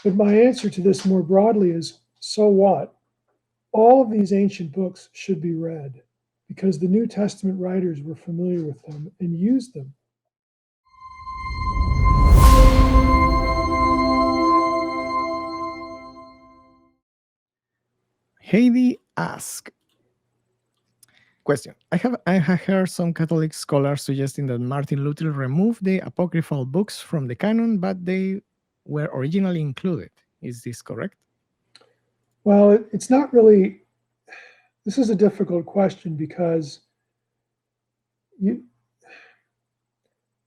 But my answer to this more broadly is, so what? All of these ancient books should be read because the New Testament writers were familiar with them and used them. Heidi asks, question. I have heard some Catholic scholars suggesting that Martin Luther removed the apocryphal books from the canon, but they were originally included. Is this correct? Well, it's not really, this is a difficult question because the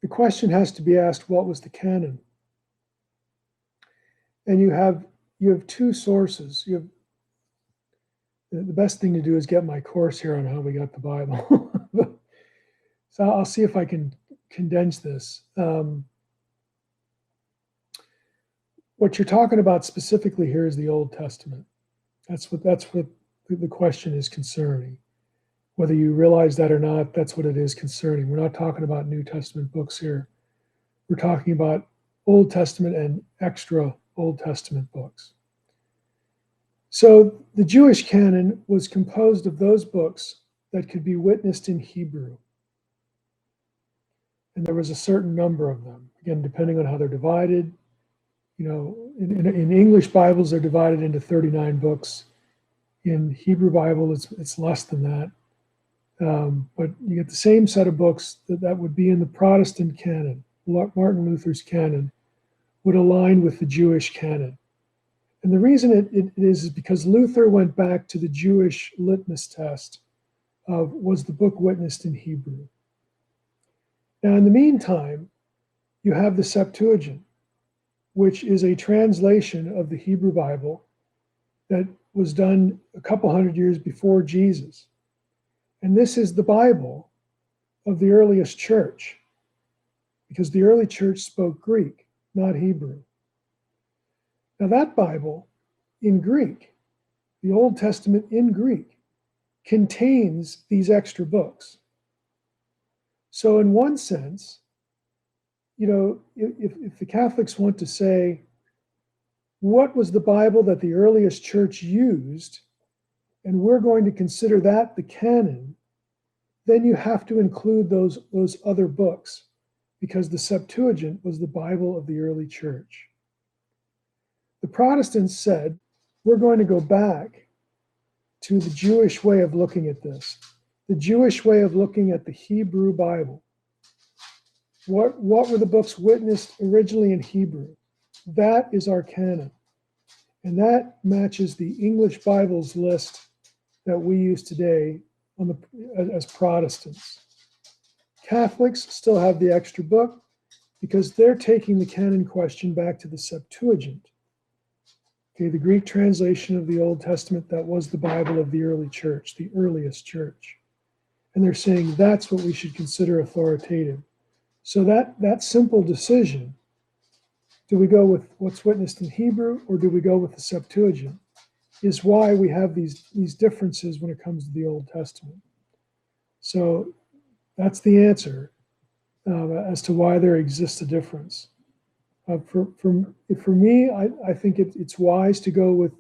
question has to be asked, what was the canon? And you have two sources. The best thing to do is get my course here on how we got the Bible. So I'll see if I can condense this. What you're talking about specifically here is the Old Testament. That's what the question is concerning. Whether you realize that or not, that's what it is concerning. We're not talking about New Testament books here. We're talking about Old Testament and extra Old Testament books. So the Jewish canon was composed of those books that could be witnessed in Hebrew. And there was a certain number of them. Again, depending on how they're divided. You know, in English Bibles, they're divided into 39 books. In Hebrew Bible, it's less than that. But you get the same set of books that would be in the Protestant canon. Martin Luther's canon would align with the Jewish canon. And the reason it is because Luther went back to the Jewish litmus test of, was the book witnessed in Hebrew? Now, in the meantime, you have the Septuagint, which is a translation of the Hebrew Bible that was done a couple hundred years before Jesus. And this is the Bible of the earliest church, because the early church spoke Greek, not Hebrew. Now that Bible in Greek, the Old Testament in Greek, contains these extra books. So in one sense, you know, if the Catholics want to say, what was the Bible that the earliest church used, and we're going to consider that the canon, then you have to include those other books, because the Septuagint was the Bible of the early church. The Protestants said, we're going to go back to the Jewish way of looking at this, the Jewish way of looking at the Hebrew Bible. What were the books witnessed originally in Hebrew? That is our canon. And that matches the English Bible's list that we use today as Protestants. Catholics still have the extra book because they're taking the canon question back to the Septuagint. Okay, the Greek translation of the Old Testament, that was the Bible of the early church, the earliest church. And they're saying that's what we should consider authoritative. So that simple decision, do we go with what's witnessed in Hebrew or do we go with the Septuagint, is why we have these differences when it comes to the Old Testament. So that's the answer as to why there exists a difference. For me, I think it's wise to go with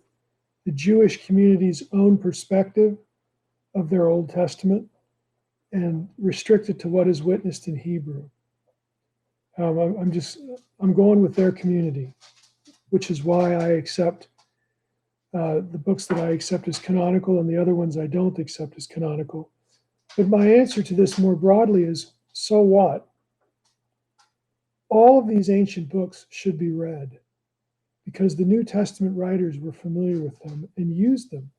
the Jewish community's own perspective of their Old Testament and restrict it to what is witnessed in Hebrew. I'm going with their community, which is why I accept the books that I accept as canonical and the other ones I don't accept as canonical. But my answer to this more broadly is, so what? All of these ancient books should be read because the New Testament writers were familiar with them and used them.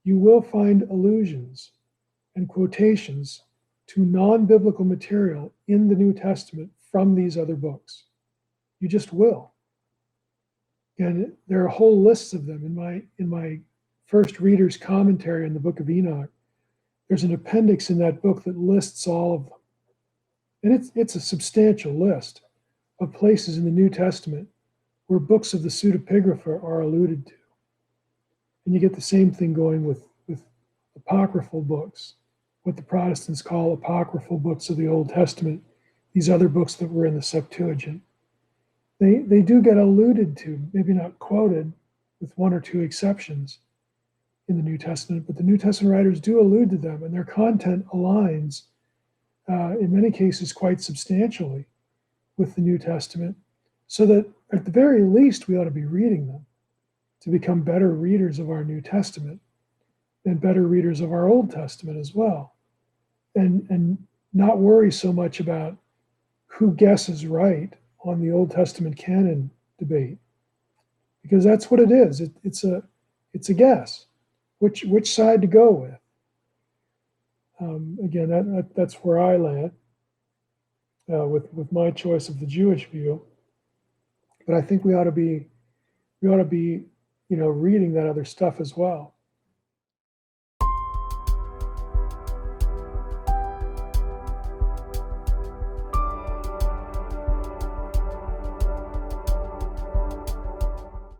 You will find allusions and quotations to non-biblical material in the New Testament from these other books. You just will. And there are whole lists of them. In my first reader's commentary on the book of Enoch, there's an appendix in that book that lists all of them. And it's a substantial list of places in the New Testament where books of the pseudepigrapha are alluded to. And you get the same thing going with apocryphal books, what the Protestants call apocryphal books of the Old Testament, these other books that were in the Septuagint. they do get alluded to, maybe not quoted, with one or two exceptions in the New Testament, but the New Testament writers do allude to them, and their content aligns in many cases quite substantially with the New Testament, so that at the very least we ought to be reading them to become better readers of our New Testament and better readers of our Old Testament as well, and not worry so much about who guesses right on the Old Testament canon debate, because that's what it is. It's a guess, which side to go with. Again, that's where I land with my choice of the Jewish view. But I think we ought to be reading that other stuff as well.